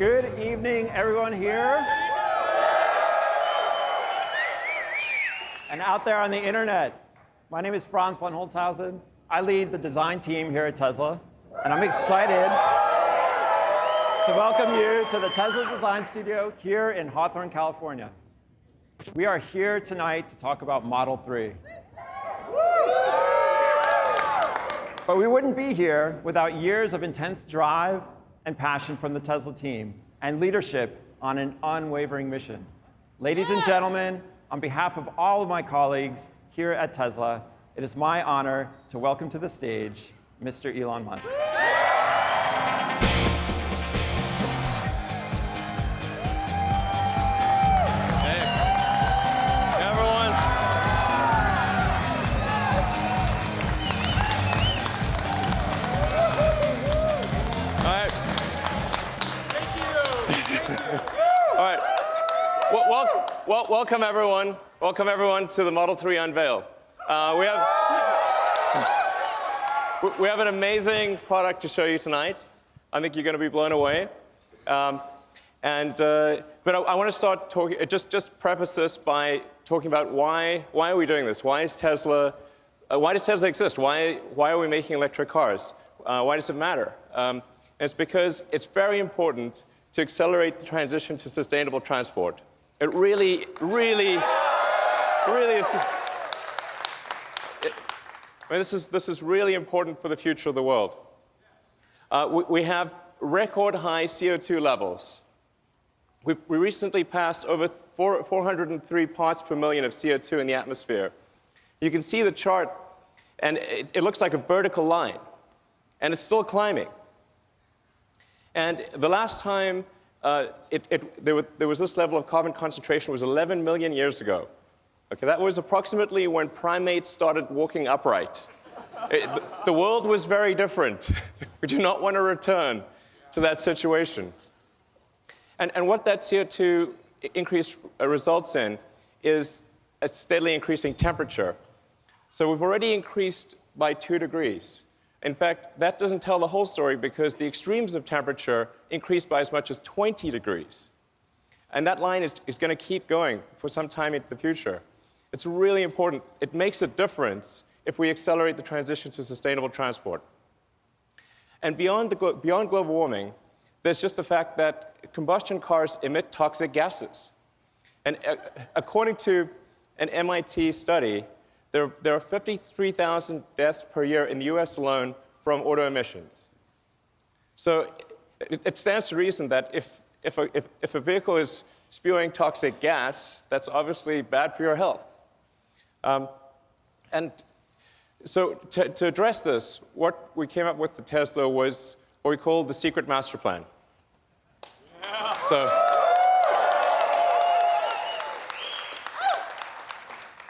Good evening, everyone here. And out there on the internet. My name is Franz von Holzhausen. I lead the design team here at Tesla. And I'm excited to welcome you to the Tesla Design Studio here in Hawthorne, California. We are here tonight to talk about Model 3. But we wouldn't be here without years of intense drive and passion from the Tesla team and leadership on an unwavering mission. Ladies and gentlemen, on behalf of all of my colleagues here at Tesla, it is my honor to welcome to the stage Mr. Elon Musk. Welcome everyone. Welcome everyone to the Model 3 unveil. We have an amazing product to show you tonight. I think you're going to be blown away. But I want to start talking. Just preface this by talking about why are we doing this? Why is Tesla? Why does Tesla exist? Why are we making electric cars? Why does it matter? It's because it's very important to accelerate the transition to sustainable transport. It really is. This is really important for the future of the world. We have record high CO2 levels. We recently passed over 403 parts per million of CO2 in the atmosphere. You can see the chart, and it looks like a vertical line, and it's still climbing. And the last time there was this level of carbon concentration was 11 million years ago. Okay, that was approximately when primates started walking upright. The world was very different. We do not want to return to that situation. And what that CO2 increase results in is a steadily increasing temperature. So we've already increased by 2 degrees. In fact, that doesn't tell the whole story because the extremes of temperature increase by as much as 20 degrees. And that line is going to keep going for some time into the future. It's really important. It makes a difference if we accelerate the transition to sustainable transport. And beyond global warming, there's just the fact that combustion cars emit toxic gases. And according to an MIT study, there are 53,000 deaths per year in the US alone from auto emissions. So it stands to reason that if a vehicle is spewing toxic gas, that's obviously bad for your health. And so to address this, what we came up with at Tesla was what we call the secret master plan. Yeah.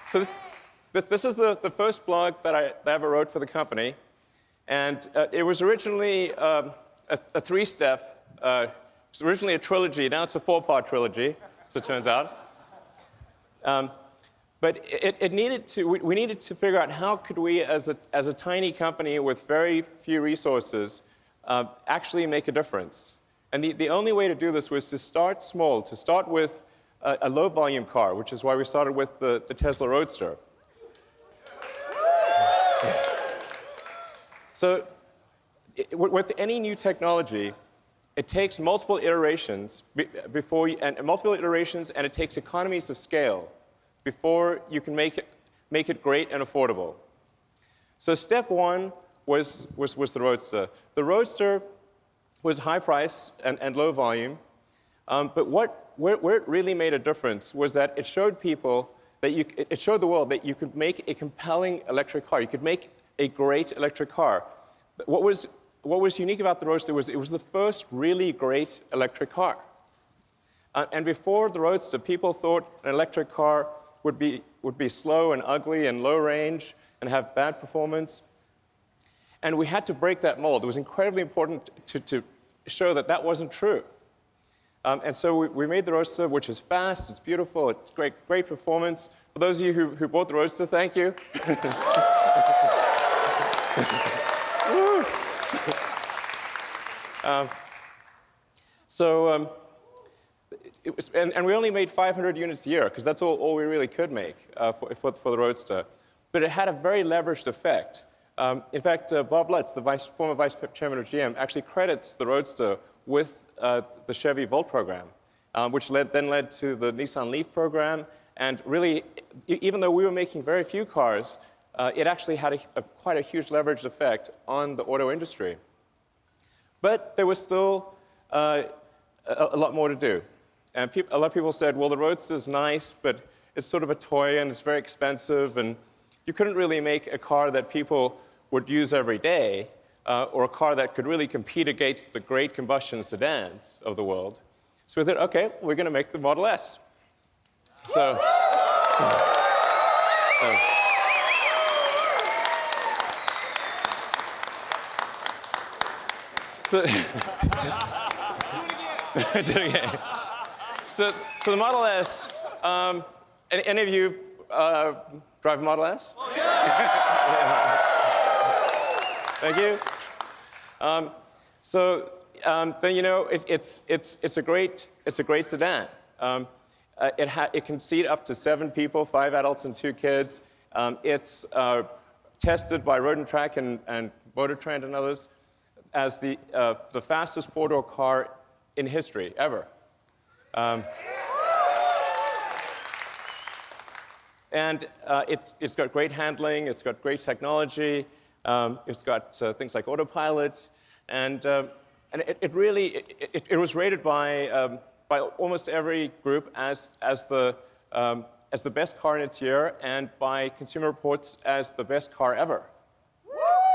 So this is the first blog that I ever wrote for the company. And it was originally a 3-step. It was originally a trilogy. Now it's a 4-part trilogy, as it turns out. But we needed to figure out how could we, as a tiny company with very few resources, actually make a difference. And the only way to do this was to start small, to start with a low-volume car, which is why we started with the Tesla Roadster. So with any new technology, it takes multiple iterations and it takes economies of scale before you can make it great and affordable. So step 1 was the Roadster. The Roadster was high price and low volume, but where it really made a difference was that it showed people that it showed the world that you could make a compelling electric car. You could make a great electric car. What was unique about the Roadster was it was the first really great electric car. And before the Roadster, people thought an electric car would be slow and ugly and low range and have bad performance. And we had to break that mold. It was incredibly important to show that that wasn't true. And so we made the Roadster, which is fast, it's beautiful, it's great performance. For those of you who bought the Roadster, thank you. So and we only made 500 units a year, because that's all we really could make for the Roadster. But it had a very leveraged effect. In fact, Bob Lutz, the former vice chairman of GM, actually credits the Roadster with the Chevy Volt program, which then led to the Nissan Leaf program. And really, even though we were making very few cars, it actually had quite a huge leveraged effect on the auto industry. But there was still a lot more to do. And a lot of people said, well, the Roadster is nice, but it's sort of a toy, and it's very expensive, and you couldn't really make a car that people would use every day, or a car that could really compete against the great combustion sedans of the world. So we thought, OK, we're going to make the Model S. So do it again. So the Model S, any of you drive a Model S? Oh, yeah. Thank you. Then you know it's a great sedan. It can seat up to 7 people, 5 adults and 2 kids. It's tested by Road and Track and Motor Trend and others as the fastest 4-door car in history ever. And it's got great handling, it's got great technology, it's got things like autopilot, and it was rated by almost every group as the best car in its year, and by Consumer Reports as the best car ever.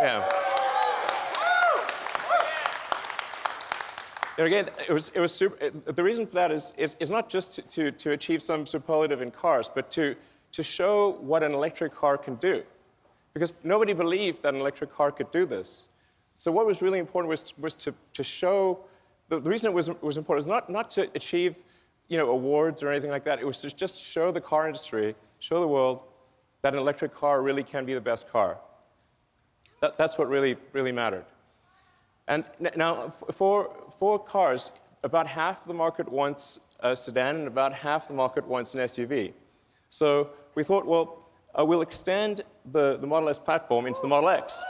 Yeah. And again, it was super. The reason for that is not just to achieve some superlative in cars, but to show what an electric car can do. Because nobody believed that an electric car could do this. So what was really important was to show, the reason it was important was not to achieve awards or anything like that. It was to just show the car industry, show the world that an electric car really can be the best car. That's what really mattered. And now, for cars, about half the market wants a sedan, and about half the market wants an SUV. So we thought, well, we'll extend the Model S platform into the Model X.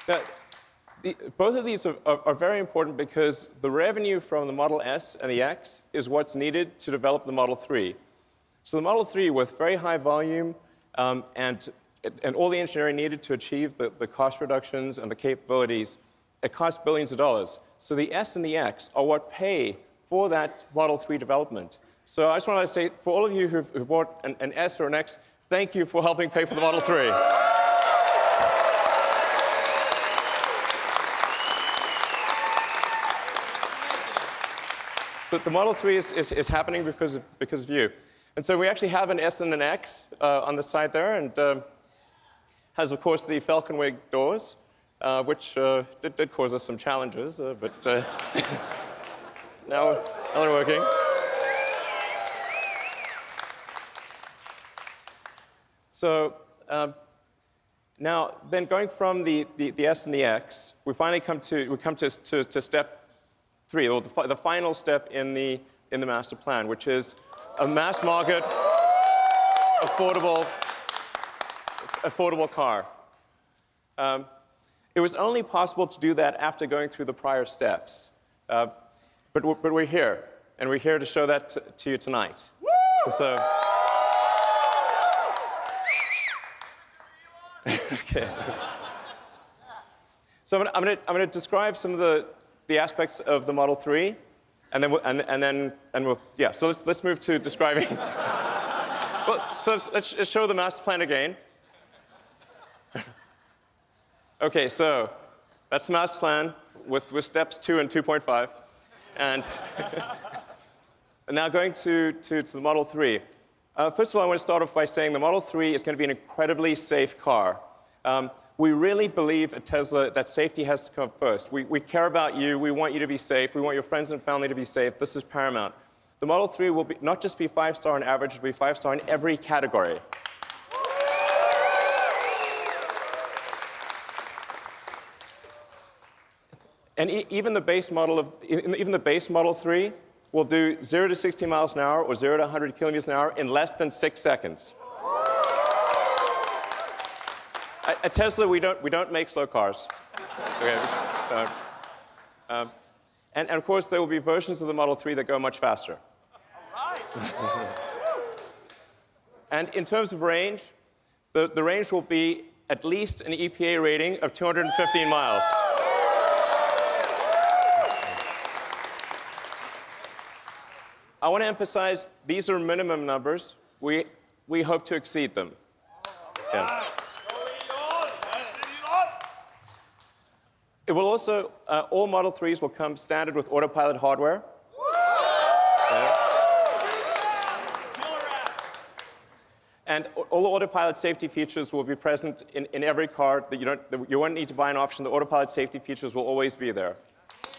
Now, both of these are very important because the revenue from the Model S and the X is what's needed to develop the Model 3. So the Model 3, with very high volume and all the engineering needed to achieve the cost reductions and the capabilities, it costs billions of dollars. So the S and the X are what pay for that Model 3 development. So I just want to say, for all of you who bought an S or an X, thank you for helping pay for the Model 3. So the Model 3 is happening because of you. And so we actually have an S and an X on the side there, and has, of course, the Falcon Wing doors, which did cause us some challenges, but now they're working. So now, then going from the S and the X, we finally come to step 3, or the final step in the master plan, which is a mass market, affordable car. It was only possible to do that after going through the prior steps. But we're here, and we're here to show that to you tonight. So, okay. So I'm going to describe some of the aspects of the Model 3, and then we'll yeah. So let's move to describing. Well, so let's show the master plan again. Okay, so that's the master plan with steps 2 and 2.5, and now going to the Model 3. First of all, I want to start off by saying the Model 3 is going to be an incredibly safe car. We really believe at Tesla that safety has to come first. We care about you. We want you to be safe. We want your friends and family to be safe. This is paramount. The Model 3 will not just be 5-star on average, it will be 5-star in every category. And even the base Model 3 will do 0 to 60 miles an hour or 0 to 100 kilometers an hour in less than 6 seconds. At Tesla, we don't make slow cars. Okay, and of course, there will be versions of the Model 3 that go much faster. All right. And in terms of range, the range will be at least an EPA rating of 215 miles. I want to emphasize these are minimum numbers. We hope to exceed them. Yeah. It will also, all Model 3s will come standard with Autopilot hardware. Okay. And all the Autopilot safety features will be present in every car. That you won't need to buy an option. The Autopilot safety features will always be there.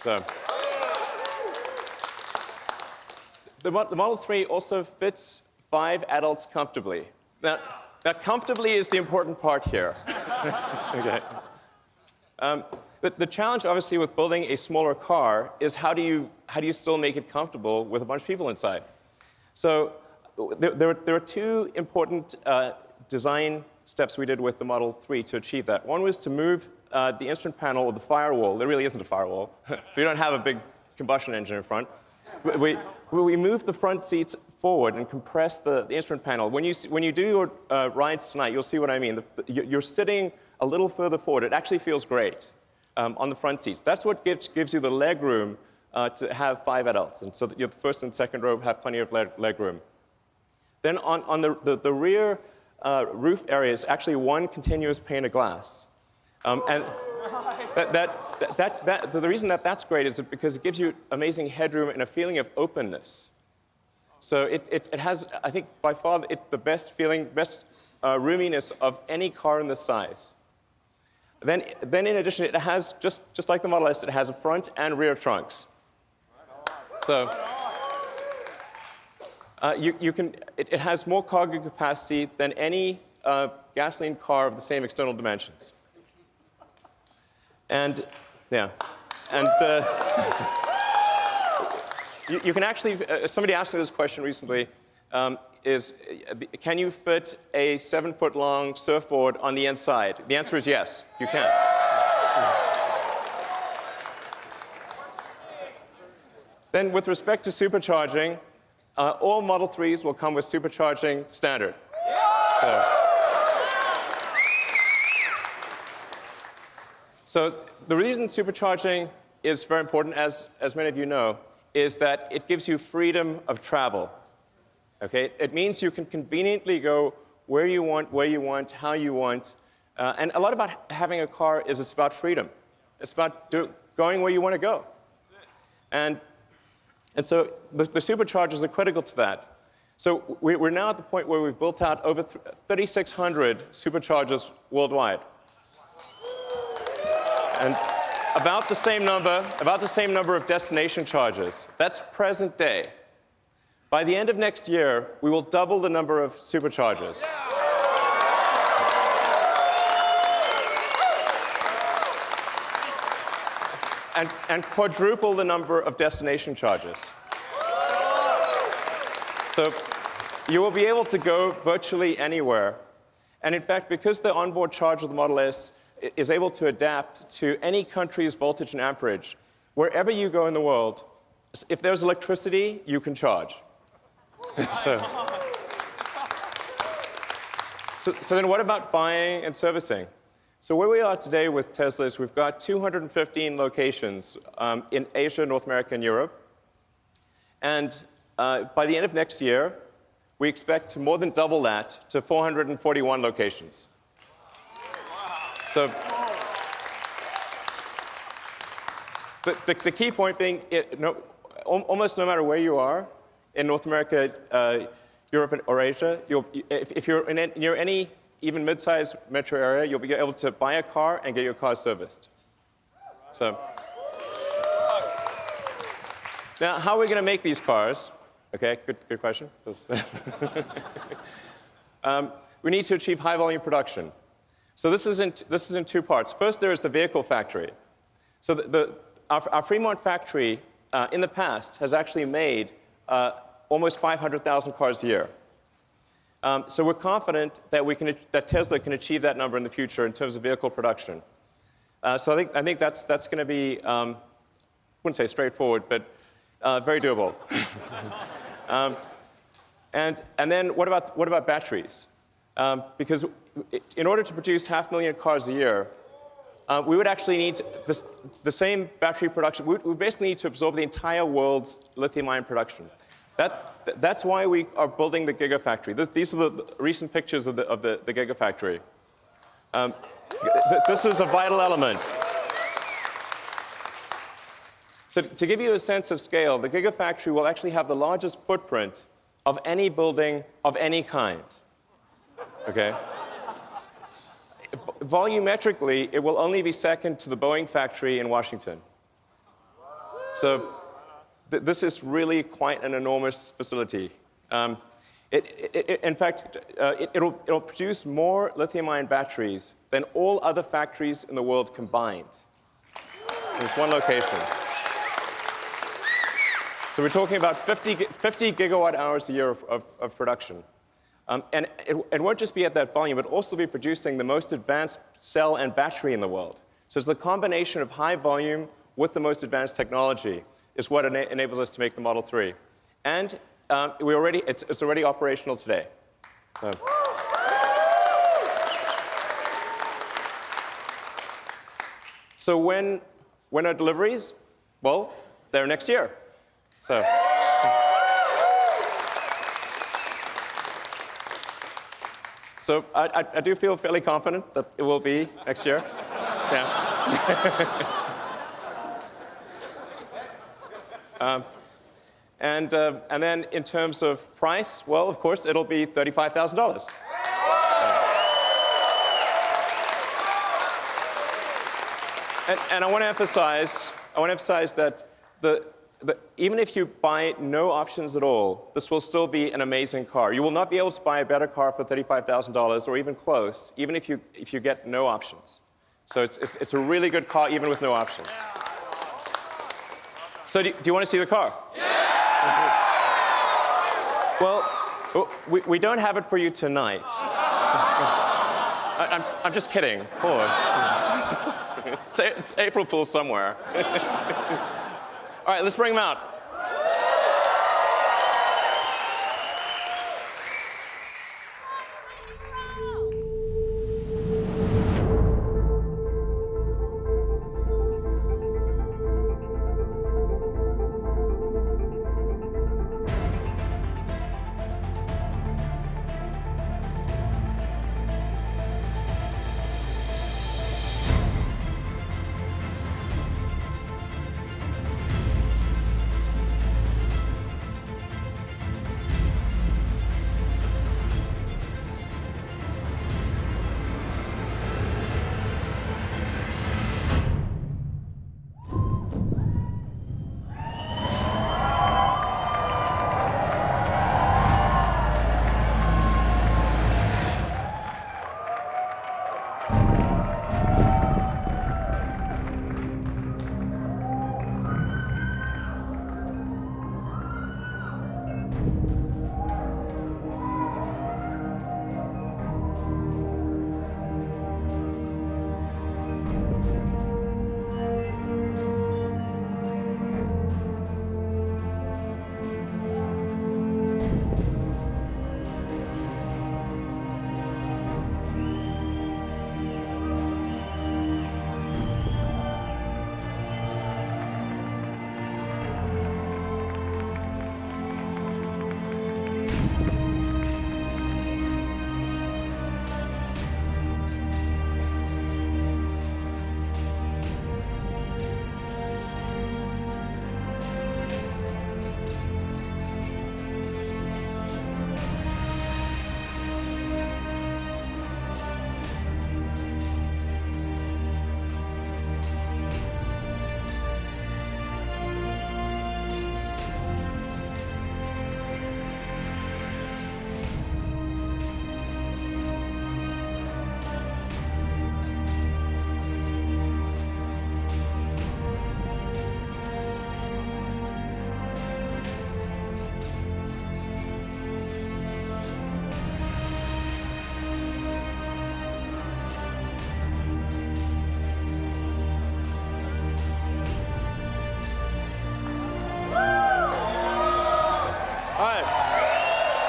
So. The Model 3 also fits 5 adults comfortably. Now comfortably is the important part here. Okay. The challenge, obviously, with building a smaller car is how do you still make it comfortable with a bunch of people inside? So there are two important design steps we did with the Model 3 to achieve that. One was to move the instrument panel or the firewall. There really isn't a firewall. So you don't have a big combustion engine in front. We moved the front seats forward and compressed the instrument panel. When you do your rides tonight, you'll see what I mean. You're sitting a little further forward. It actually feels great on the front seats. That's what gives you the leg room to have 5 adults. And so that your first and second row have plenty of leg room. Then on the rear roof area is actually one continuous pane of glass. And the reason that that's great is because it gives you amazing headroom and a feeling of openness. So it has, I think, by far the best roominess of any car in this size. Then in addition, it has, just like the Model S, it has a front and rear trunks. So it has more cargo capacity than any gasoline car of the same external dimensions. And yeah, and you can actually, somebody asked me this question recently, can you fit a 7-foot-long surfboard on the inside? The answer is yes, you can. Then with respect to supercharging, all Model 3s will come with supercharging standard. So the reason supercharging is very important, as many of you know, is that it gives you freedom of travel. Okay? It means you can conveniently go where you want, how you want. And a lot about having a car is it's about freedom. It's about going where you want to go. And so the superchargers are critical to that. So we're now at the point where we've built out over 3,600 superchargers worldwide. And about the same number of destination chargers. That's present day. By the end of next year, we will double the number of superchargers. And quadruple the number of destination chargers. So you will be able to go virtually anywhere. And in fact, because the onboard charger of the Model S is able to adapt to any country's voltage and amperage, wherever you go in the world, if there's electricity, you can charge. So then what about buying and servicing? So where we are today with Tesla is we've got 215 locations in Asia, North America, and Europe. And by the end of next year, we expect to more than double that to 441 locations. So the key point being, almost no matter where you are, in North America, Europe, or Asia, if you're near any even mid-sized metro area, you'll be able to buy a car and get your car serviced. So now, how are we going to make these cars? Okay, good question. We need to achieve high-volume production. So this is in 2 parts. First, there is the vehicle factory. So our Fremont factory in the past has actually made almost 500,000 cars a year. So we're confident that Tesla can achieve that number in the future in terms of vehicle production. So I think that's going to be, I wouldn't say straightforward, but very doable. And then what about batteries? Because in order to produce 500,000 cars a year, we would actually need the same battery production. We basically need to absorb the entire world's lithium-ion production. That's why we are building the Gigafactory. These are the recent pictures of the Gigafactory. This is a vital element. So to give you a sense of scale, the Gigafactory will actually have the largest footprint of any building of any kind. Okay? Volumetrically, it will only be second to the Boeing factory in Washington. So this is really quite an enormous facility. In fact, it'll produce more lithium-ion batteries than all other factories in the world combined. In this one location. So we're talking about 50 gigawatt hours a year of production. And it won't just be at that volume, but also be producing the most advanced cell and battery in the world. So it's the combination of high volume with the most advanced technology is what enables us to make the Model 3. And it's already operational today. So when are deliveries? Well, they're next year. So I do feel fairly confident that it will be next year. Yeah. And then in terms of price, well, of course, it'll be $35,000. And I want to emphasize that even if you buy no options at all, this will still be an amazing car. You will not be able to buy a better car for $35,000 or even close, even if you get no options. So it's a really good car even with no options. So do you want to see the car? Yeah! Well, we don't have it for you tonight. I'm just kidding, of course. It's April Fool's somewhere. All right, let's bring him out.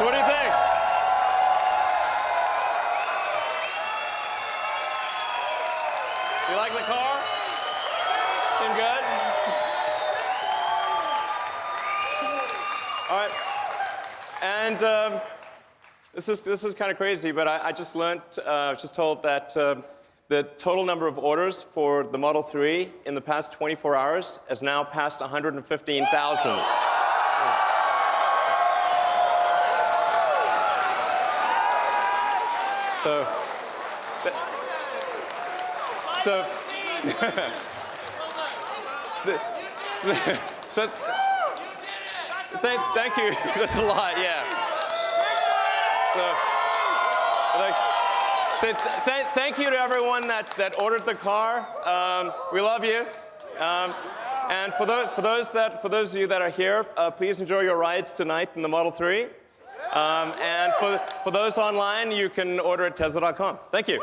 So what do you think? You like the car? Seem good? All right. And this is kind of crazy, but I just learned, just told that the total number of orders for the Model 3 in the past 24 hours has now passed 115,000. So thank you. That's a lot, yeah. So thank you to everyone that ordered the car. We love you. And for those of you that are here, please enjoy your rides tonight in the Model 3. And for those online, you can order at Tesla.com. Thank you.